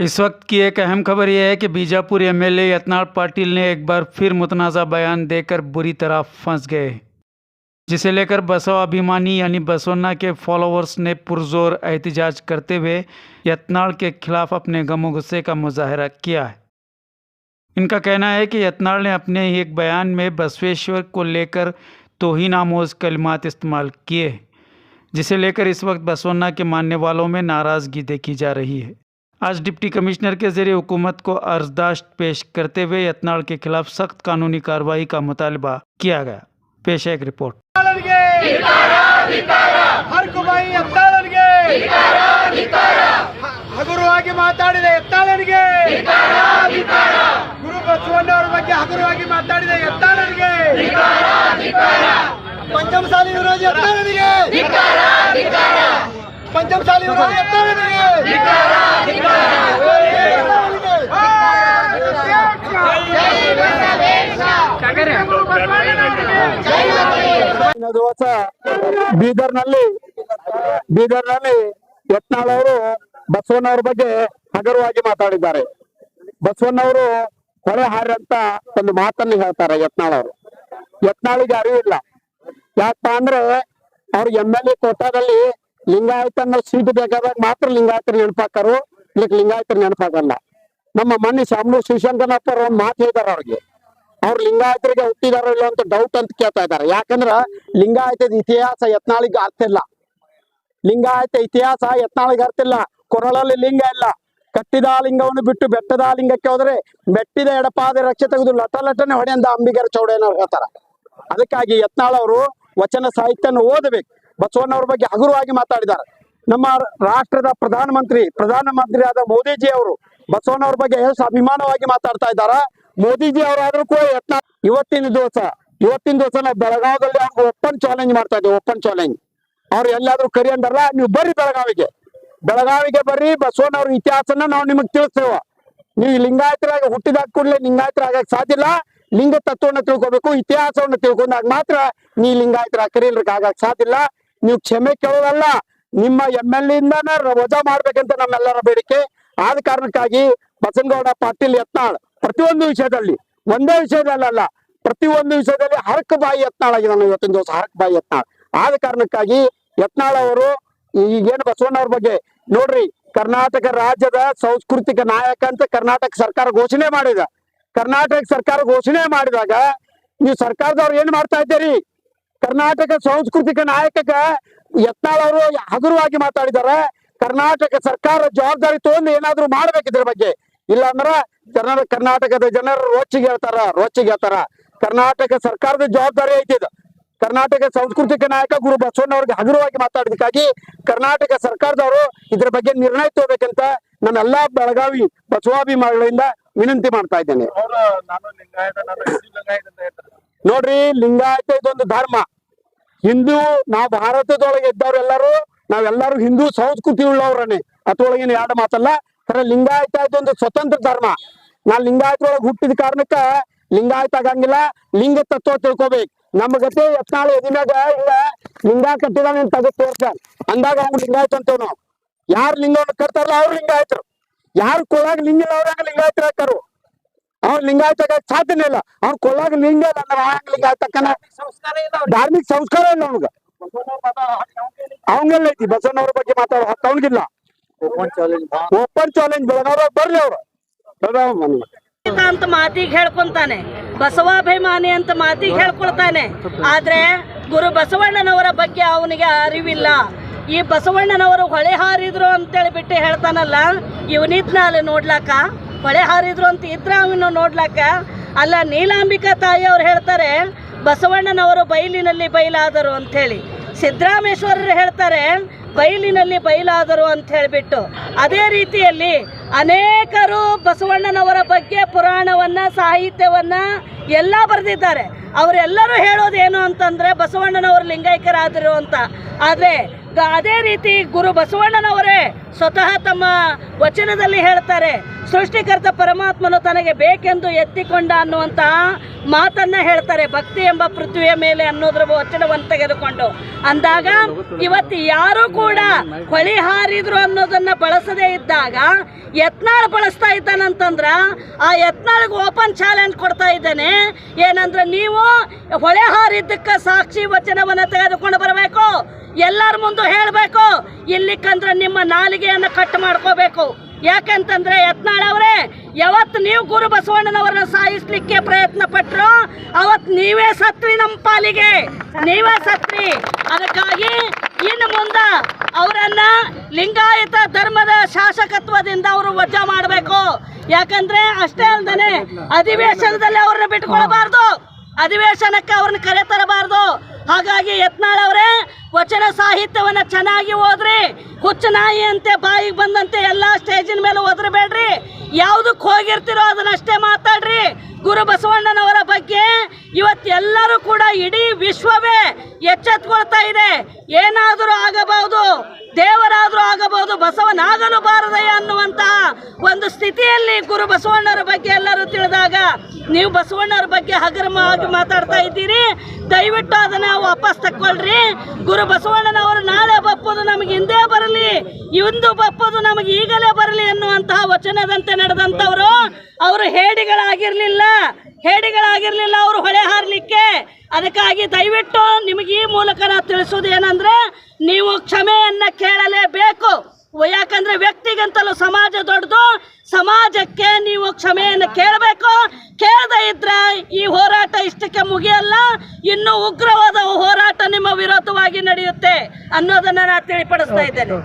इस वक्त की एक अहम खबर यह है कि बीजापुर एमएलए यत्नाल पाटिल ने एक बार फिर मुतनाज़ा बयान देकर बुरी तरह फंस गए, जिसे लेकर बसपा अभिमानी यानी बसवन्ना के फॉलोअर्स ने पुरजोर एहतजाज करते हुए यत्नाल के खिलाफ अपने गमो गुस्से का मुजाहरा किया है। इनका कहना है कि यत्नाल ने अपने ही एक बयान में बसवेश्वर को लेकर तौहीन-आमोज़ कलिमात इस्तेमाल किए, जिसे लेकर इस वक्त बसवन्ना के मानने वालों में नाराज़गी देखी जा रही है। आज डिप्टी कमिश्नर के जरिए हुकूमत को अर्जदाश्त पेश करते हुए यत्नाल के खिलाफ सख्त कानूनी कार्रवाई का मुतालबा किया गया। पेश है एक रिपोर्ट। ಹಗುರವಾಗಿ ಮಾತಾಡಿದ ಯತ್ನಾಳನಿಗೆ ಗುರು ಬಸವಣ್ಣವರ ಬಗ್ಗೆ ಹಗುರವಾಗಿ ಮಾತಾಡಿದ ಯತ್ನಾಳನಿಗೆ ಪಂಚಮಸಾಲಿ ವಿರೋಧಿ ಯತ್ನಾಳನಿಗೆ ಪಂಚಮಸಾಲಿ ವಿರೋಧಿ ಯತ್ನಾಳನಿಗೆ ದಿವಸ ಬೀದರ್ನಲ್ಲಿ ಯತ್ನಾಳ್ ಅವರು ಬಸವಣ್ಣವ್ರ ಬಗ್ಗೆ ಹಗುರವಾಗಿ ಮಾತಾಡಿದ್ದಾರೆ. ಬಸವಣ್ಣವರು ಹೊಳೆ ಹಾರಿ ಅಂತ ಒಂದು ಮಾತನ್ನು ಹೇಳ್ತಾರೆ ಯತ್ನಾಳಿಗೆ ಅರಿವಿಲ್ಲ. ಯಾಕಪ್ಪ ಅಂದ್ರೆ ಅವ್ರ MLA ಕೋಟಾದಲ್ಲಿ ಲಿಂಗಾಯತನ ಸೀಟ್ ಬೇಕಾದಾಗ ಮಾತ್ರ ಲಿಂಗಾಯತರ ನೆನಪಾಕರು, ಇಲ್ಲಿಗೆ ಲಿಂಗಾಯತರ ನೆನಪಾಗಲ್ಲ. ನಮ್ಮ ಮನೆ ಶಾಮನೂರು ಶಿವಶಂಕರಪ್ಪ ಒಂದು ಮಾತು ಹೇಳಿದಾರೆ ಅವ್ರಿಗೆ, ಅವ್ರು ಲಿಂಗಾಯತರಿಗೆ ಹುಟ್ಟಿದಾರೋ ಇಲ್ಲ ಅಂತ ಡೌಟ್ ಅಂತ ಕೇಳ್ತಾ ಇದ್ದಾರೆ. ಯಾಕಂದ್ರ ಲಿಂಗಾಯತದ ಇತಿಹಾಸ ಯತ್ನಾಳಿಗೆ ಅರ್ಥ ಇಲ್ಲ. ಲಿಂಗಾಯತ ಇತಿಹಾಸ ಯತ್ನಾಳಿಗೆ ಅರ್ಥ ಇಲ್ಲ. ಕೊರಳಲ್ಲಿ ಲಿಂಗ ಇಲ್ಲ. ಕಟ್ಟಿದ ಲಿಂಗವನ್ನು ಬಿಟ್ಟು ಬೆಟ್ಟದ ಲಿಂಗಕ್ಕೆ ಹೋದ್ರೆ ಮೆಟ್ಟಿದ ಎಡಪಾದ ರಕ್ಷೆ ತೆಗೆದು ಲಟನೆ ಹೊಡೆಯಂದ ಅಂಬಿಗರ ಚೌಡಯ್ಯನವ್ರು ಹೇಳ್ತಾರ. ಅದಕ್ಕಾಗಿ ಯತ್ನಾಳ್ ಅವರು ವಚನ ಸಾಹಿತ್ಯನ ಓದಬೇಕು. ಬಸವಣ್ಣವ್ರ ಬಗ್ಗೆ ಹಗುರವಾಗಿ ಮಾತಾಡಿದ್ದಾರೆ. ನಮ್ಮ ರಾಷ್ಟ್ರದ ಪ್ರಧಾನಮಂತ್ರಿ ಆದ ಮೋದಿಜಿ ಅವರು ಬಸವಣ್ಣವ್ರ ಬಗ್ಗೆ ಎಷ್ಟು ಅಭಿಮಾನವಾಗಿ ಮಾತಾಡ್ತಾ ಇದ್ದಾರ. ಮೋದಿಜಿ ಅವರಾದ್ರೂ ಕೂಡ ಯತ್ನಾಳ್ ಇವತ್ತಿನ ದಿವಸ ನಾವು ಬೆಳಗಾವದಲ್ಲಿ ಅವ್ರಿಗೆ ಓಪನ್ ಚಾಲೆಂಜ್ ಮಾಡ್ತಾ ಇದ್ದೀವಿ. ಓಪನ್ ಚಾಲೆಂಜ್ ಅವ್ರು ಎಲ್ಲಾದ್ರೂ ಕರಿ ಅಂದಾರಲ್ಲ, ನೀವು ಬರ್ರಿ ಬೆಳಗಾವಿಗೆ ಬರ್ರಿ, ಬಸವಣ್ಣವ್ರ ಇತಿಹಾಸನ ನಾವು ನಿಮಗ್ ತಿಳಿಸ್ತೇವ. ನೀವು ಲಿಂಗಾಯತರಾಗ ಹುಟ್ಟಿದಾಗ ಕೂಡಲೇ ಲಿಂಗಾಯತರಾಗಕ್ ಸಾಧ್ಯ ಇಲ್ಲ. ಲಿಂಗ ತತ್ವವನ್ನು ತಿಳ್ಕೊಬೇಕು, ಇತಿಹಾಸವನ್ನು ತಿಳ್ಕೊಂಡಾಗ ಮಾತ್ರ ನೀ ಲಿಂಗಾಯತರ ಕರೀಲಿಕ್ಕೆ ಆಗಕ್ ಸಾಧ್ಯ ಇಲ್ಲ. ನೀವು ಕ್ಷಮೆ ಕೇಳೋದಲ್ಲ, ನಿಮ್ಮ MLA ಇಂದಾನ ವಜಾ ಮಾಡ್ಬೇಕಂತ ನಮ್ಮೆಲ್ಲರ ಬೇಡಿಕೆ. ಆದ ಕಾರಣಕ್ಕಾಗಿ ಬಸನಗೌಡ ಪಾಟೀಲ್ ಯತ್ನಾಳ್ ಪ್ರತಿಯೊಂದು ವಿಷಯದಲ್ಲಿ, ಒಂದೇ ವಿಷಯದಲ್ಲ, ಪ್ರತಿಯೊಂದು ವಿಷಯದಲ್ಲಿ ಹರಕ ಬಾಯಿ ಯತ್ನಾಳ್ ಆಗಿದ್ದಾನೆ ಇವತ್ತಿನ ದಿವಸ, ಹರಕ ಬಾಯಿ ಯತ್ನಾಳ್. ಆದ ಕಾರಣಕ್ಕಾಗಿ ಯತ್ನಾಳ್ ಅವರು ಈಗೇನು ಬಸವಣ್ಣವ್ರ ಬಗ್ಗೆ ನೋಡ್ರಿ, ಕರ್ನಾಟಕ ರಾಜ್ಯದ ಸಾಂಸ್ಕೃತಿಕ ನಾಯಕ ಅಂತ ಕರ್ನಾಟಕ ಸರ್ಕಾರ ಘೋಷಣೆ ಮಾಡಿದ. ಕರ್ನಾಟಕ ಸರ್ಕಾರ ಘೋಷಣೆ ಮಾಡಿದಾಗ ನೀವು ಸರ್ಕಾರದವ್ರು ಏನ್ ಮಾಡ್ತಾ ಇದ್ದೀರಿ? ಕರ್ನಾಟಕ ಸಾಂಸ್ಕೃತಿಕ ನಾಯಕ ಯತ್ನಾಳ್ ಅವರು ಹಗುರವಾಗಿ ಮಾತಾಡಿದ್ದಾರೆ. ಕರ್ನಾಟಕ ಸರ್ಕಾರ ಜವಾಬ್ದಾರಿ ತಗೊಂಡು ಏನಾದ್ರು ಮಾಡ್ಬೇಕು ಇದ್ರ ಬಗ್ಗೆ. ಇಲ್ಲ ಅಂದ್ರ ಕರ್ನಾಟಕದ ಜನರು ರೋಚಿಗೆ ಹೇಳ್ತಾರ. ಕರ್ನಾಟಕ ಸರ್ಕಾರದ ಜವಾಬ್ದಾರಿ ಐತಿದ. ಕರ್ನಾಟಕ ಸಾಂಸ್ಕೃತಿಕ ನಾಯಕ ಗುರು ಬಸವಣ್ಣವ್ರಿಗೆ ಹಗುರವಾಗಿ ಮಾತಾಡಿದಕ್ಕಾಗಿ ಕರ್ನಾಟಕ ಸರ್ಕಾರದವರು ಇದ್ರ ಬಗ್ಗೆ ನಿರ್ಣಯ ತಗೋಬೇಕಂತ ನಮ್ಮೆಲ್ಲಾ ಬೆಳಗಾವಿ ಬಸವಾಭಿಮಾನಿಗಳಿಂದ ವಿನಂತಿ ಮಾಡ್ತಾ ಇದ್ದೇನೆ. ನೋಡ್ರಿ, ಲಿಂಗಾಯತ ಇದೊಂದು ಧರ್ಮ. ಹಿಂದೂ, ನಾವು ಭಾರತದೊಳಗೆ ಇದ್ದವ್ರೆಲ್ಲರೂ ನಾವೆಲ್ಲರೂ ಹಿಂದೂ ಸಂಸ್ಕೃತಿ ಉಳ್ಳವ್ರನ್ನೇ, ಅದ್ರೊಳಗಿನ ಎರಡು ಮಾತಲ್ಲ. ಲಿಂಗಾಯತ ಇದೊಂದು ಸ್ವತಂತ್ರ ಧರ್ಮ. ನಾ ಲಿಂಗಾಯತೊಳಗೆ ಹುಟ್ಟಿದ ಕಾರಣಕ್ಕ ಲಿಂಗಾಯತ ಆಗಂಗಿಲ್ಲ. ಲಿಂಗ ತತ್ವ ತಿಳ್ಕೊಬೇಕು. ನಮ್ಮ ಗತೆ ಯತ್ನಾಳ್ ಎದಿಮ್ಯಾಗ ಇಲ್ಲ ಲಿಂಗ ಕಟ್ಟಿದ ತೆಗೆದು ತೋರ್ಸ ಅಂದಾಗ ಅವ್ರು ಲಿಂಗಾಯತ ಅಂತೇವ್ ನಾವು. ಯಾರು ಲಿಂಗವನ್ನು ಕಟ್ತಾರಲ್ಲ ಅವ್ರು ಲಿಂಗಾಯತರು. ಯಾರು ಕೊಳ್ಳಾಗ ಲಿಂಗ ಇಲ್ಲ ಅವ್ರಂಗ ಲಿಂಗಾಯತರ ಹಾಕಾರು. ಅವ್ರು ಲಿಂಗಾಯತ ಸಾಧ್ಯನೇ ಇಲ್ಲ. ಅವ್ರು ಕೊಳ್ಳಾಗ ಲಿಂಗ ಇಲ್ಲ ಅಂದ್ರೆ ಅವಂಗ ಲಿಂಗಾಯತ ಧಾರ್ಮಿಕ ಸಂಸ್ಕಾರ ಇಲ್ಲ ಅವ್ಗ. ಅವಂಗೆಲ್ಲ ಐತಿ ಬಸವಣ್ಣವ್ರ ಬಗ್ಗೆ ಮಾತಾಡೋ ಹತ್ತು ಅವನಿಗಿಲ್ಲ. ಓಪನ್ ಚಾಲೆಂಜ್ ಬೆಳಗಾವ್ರಾಗ ಬರ್ಲಿ ಅವ್ರು. ಅಂತ ಮಾತಿಗೆ ಹೇಳ್ಕೊಂತಾನೆ, ಬಸವಾಭಿಮಾನಿ ಅಂತ ಮಾತಿಗೆ ಹೇಳ್ಕೊಳ್ತಾನೆ. ಆದ್ರೆ ಗುರು ಬಸವಣ್ಣನವರ ಬಗ್ಗೆ ಅವನಿಗೆ ಅರಿವಿಲ್ಲ. ಈ ಬಸವಣ್ಣನವರು ಹೊಳೆ ಹಾರಿದ್ರು ಅಂತೇಳಿ ಬಿಟ್ಟು ಹೇಳ್ತಾನಲ್ಲ, ಇವನಿದ್ನ ಅಲ್ಲಿ ನೋಡ್ಲಾಕ, ಹೊಳೆ ಹಾರಿದ್ರು ಅಂತ ಇದ್ರ ಅವನು ನೋಡ್ಲಾಕ ಅಲ್ಲ. ನೀಲಾಂಬಿಕಾ ತಾಯಿ ಅವ್ರು ಹೇಳ್ತಾರೆ ಬಸವಣ್ಣನವರು ಬಯಲಿನಲ್ಲಿ ಬಯಲಾದರು ಅಂಥೇಳಿ. ಸಿದ್ದರಾಮೇಶ್ವರರು ಹೇಳ್ತಾರೆ ಬಯಲಿನಲ್ಲಿ ಬಯಲಾದರು ಅಂತ ಹೇಳಿಬಿಟ್ಟು. ಅದೇ ರೀತಿಯಲ್ಲಿ ಅನೇಕರು ಬಸವಣ್ಣನವರ ಬಗ್ಗೆ ಪುರಾಣವನ್ನ, ಸಾಹಿತ್ಯವನ್ನ ಎಲ್ಲ ಬರೆದಿದ್ದಾರೆ. ಅವರೆಲ್ಲರೂ ಹೇಳೋದೇನು ಅಂತಂದ್ರೆ ಬಸವಣ್ಣನವರು ಲಿಂಗೈಕ್ಯರಾದರು ಅಂತ. ಆದರೆ ಅದೇ ರೀತಿ ಗುರು ಬಸವಣ್ಣನವರೇ ಸ್ವತಃ ತಮ್ಮ ವಚನದಲ್ಲಿ ಹೇಳ್ತಾರೆ, ಸೃಷ್ಟಿಕರ್ತ ಪರಮಾತ್ಮನು ತನಗೆ ಬೇಕೆಂದು ಎತ್ತಿಕೊಂಡ ಅನ್ನುವಂತಹ ಮಾತನ್ನ ಹೇಳ್ತಾರೆ, ಭಕ್ತಿ ಎಂಬ ಪೃಥ್ವಿಯ ಮೇಲೆ ಅನ್ನೋದ್ರ ವಚನವನ್ನು ತೆಗೆದುಕೊಂಡು. ಅಂದಾಗ ಇವತ್ತು ಯಾರು ಕೂಡ ಹೊಳಿ ಹಾರಿದ್ರು ಅನ್ನೋದನ್ನ ಬಳಸದೇ ಇದ್ದಾಗ ಯತ್ನಾಳ್ ಬಳಸ್ತಾ ಇದ್ದಾನಂತಂದ್ರ ಆ ಯತ್ನಾಳ್ಗೆ ಓಪನ್ ಚಾಲೆಂಜ್ ಕೊಡ್ತಾ ಇದ್ದೇನೆ. ಏನಂದ್ರೆ ನೀವು ಹೊಳೆ ಹಾರಿದ್ದಕ್ಕೆ ಸಾಕ್ಷಿ ವಚನವನ್ನ ತೆಗೆದುಕೊಂಡು ಬರಬೇಕು, ಎಲ್ಲರ ಮುಂದೆ ಹೇಳಬೇಕು. ಇಲ್ಲಿಕ್ಕಂದ್ರೆ ನಿಮ್ಮ ನಾಲಿಗೆಯನ್ನು ಕಟ್ ಮಾಡ್ಕೋಬೇಕು. ಯಾಕಂತಂದ್ರೆ ಯತ್ನಾಳ್ ಅವರೇ, ಯಾವತ್ತು ನೀವು ಗುರು ಬಸವಣ್ಣನವರನ್ನ ಸಾಯಿಸ್ಲಿಕ್ಕೆ ಪ್ರಯತ್ನ ಪಟ್ರು ಅವತ್ತು ನೀವೇ ಸತ್ರಿ, ನಮ್ಮ ಪಾಲಿಗೆ ನೀವೇ ಸತ್ರಿ. ಅದಕ್ಕಾಗಿ ಇನ್ನು ಮುಂದೆ ಅವರನ್ನ ಲಿಂಗಾಯತ ಧರ್ಮದ ಶಾಸಕತ್ವದಿಂದ ಅವರು ವಜಾ ಮಾಡಬೇಕು. ಯಾಕಂದ್ರೆ ಅಷ್ಟೇ ಅಲ್ದೇನೆ ಅಧಿವೇಶನದಲ್ಲಿ ಅವ್ರನ್ನ ಬಿಟ್ಕೊಳ್ಬಾರ್ದು, ಅಧಿವೇಶನಕ್ಕೆ ಅವ್ರನ್ನ ಕರೆ ತರಬಾರ್ದು. ಹಾಗಾಗಿ ಯತ್ನಾಳ್ ಅವರೇ ವಚನ ಸಾಹಿತ್ಯವನ್ನ ಚೆನ್ನಾಗಿ ಓದ್ರಿ. ಹುಚ್ಚ ನಾಯಿ ಅಂತೆ ಬಾಯಿಗೆ ಬಂದಂತೆ ಎಲ್ಲ ಸ್ಟೇಜಿನ ಮೇಲೆ ಓದ್ರಬೇಡ್ರಿ. ಯಾವುದಕ್ಕೆ ಹೋಗಿರ್ತಿರೋ ಅದನ್ನಷ್ಟೇ ಮಾತಾಡ್ರಿ. ಗುರು ಬಸವಣ್ಣನವರ ಬಗ್ಗೆ ಇವತ್ತೆಲ್ಲರೂ ಕೂಡ ಇಡೀ ವಿಶ್ವವೇ ಎಚ್ಚೆತ್ಕೊಳ್ತಾ ಇದೆ. ಏನಾದರೂ ಆಗಬಹುದು, ದೇವರಾದರೂ ಆಗಬಹುದು, ಬಸವನಾಗಲು ಬಾರದಯ್ಯ ಅನ್ನುವಂತಹ ಒಂದು ಸ್ಥಿತಿಯಲ್ಲಿ ಗುರು ಬಸವಣ್ಣರ ಬಗ್ಗೆ ಎಲ್ಲರೂ ತಿಳಿದಾಗ ನೀವು ಬಸವಣ್ಣರ ಬಗ್ಗೆ ಹಗರವಾಗಿ ಮಾತಾಡ್ತಾ ಇದ್ದೀರಿ. ದಯವಿಟ್ಟು ಅದನ್ನ ವಾಪಸ್ ತಕ್ಕೊಳ್ರಿ. ಗುರು ಬಸವಣ್ಣನವರು ನಾಳೆ ಬಪ್ಪದು ನಮಗೆ ಹಿಂದೆ ಬರಲಿ, ಇಂದು ಬಪ್ಪದು ನಮಗೆ ಈಗಲೇ ಬರಲಿ ಎನ್ನುವಂತಹ ವಚನದಂತೆ ನಡೆದಂಥವರು ಅವರು ಹೇಡಿಗಳಾಗಿರ್ಲಿಲ್ಲ ಅವರು ಹೊಳೆ ಹಾರಲಿಕ್ಕೆ. ಅದಕ್ಕಾಗಿ ದಯವಿಟ್ಟು ನಿಮಗೆ ಈ ಮೂಲಕ ನಾವು ತಿಳಿಸೋದು ಏನಂದ್ರೆ ನೀವು ಕ್ಷಮೆಯನ್ನ ಕೇಳಲೇಬೇಕು. ಯಾಕಂದ್ರೆ ವ್ಯಕ್ತಿಗಂತಲೂ ಸಮಾಜ ದೊಡ್ಡದು, ಸಮಾಜಕ್ಕೆ ನೀವು ಕ್ಷಮೆಯನ್ನು ಕೇಳಬೇಕು. ಕೇಳದೆ ಇದ್ರೆ ಈ ಹೋರಾಟ ಇಷ್ಟಕ್ಕೆ ಮುಗಿಯಲ್ಲ, ಇನ್ನು ಉಗ್ರವಾದ ಹೋರಾಟ ನಿಮ್ಮ ವಿರೋಧವಾಗಿ ನಡೆಯುತ್ತೆ ಅನ್ನೋದನ್ನ ನಾನು ತಿಳಿಪಡಿಸ್ತಾ ಇದ್ದೇನೆ.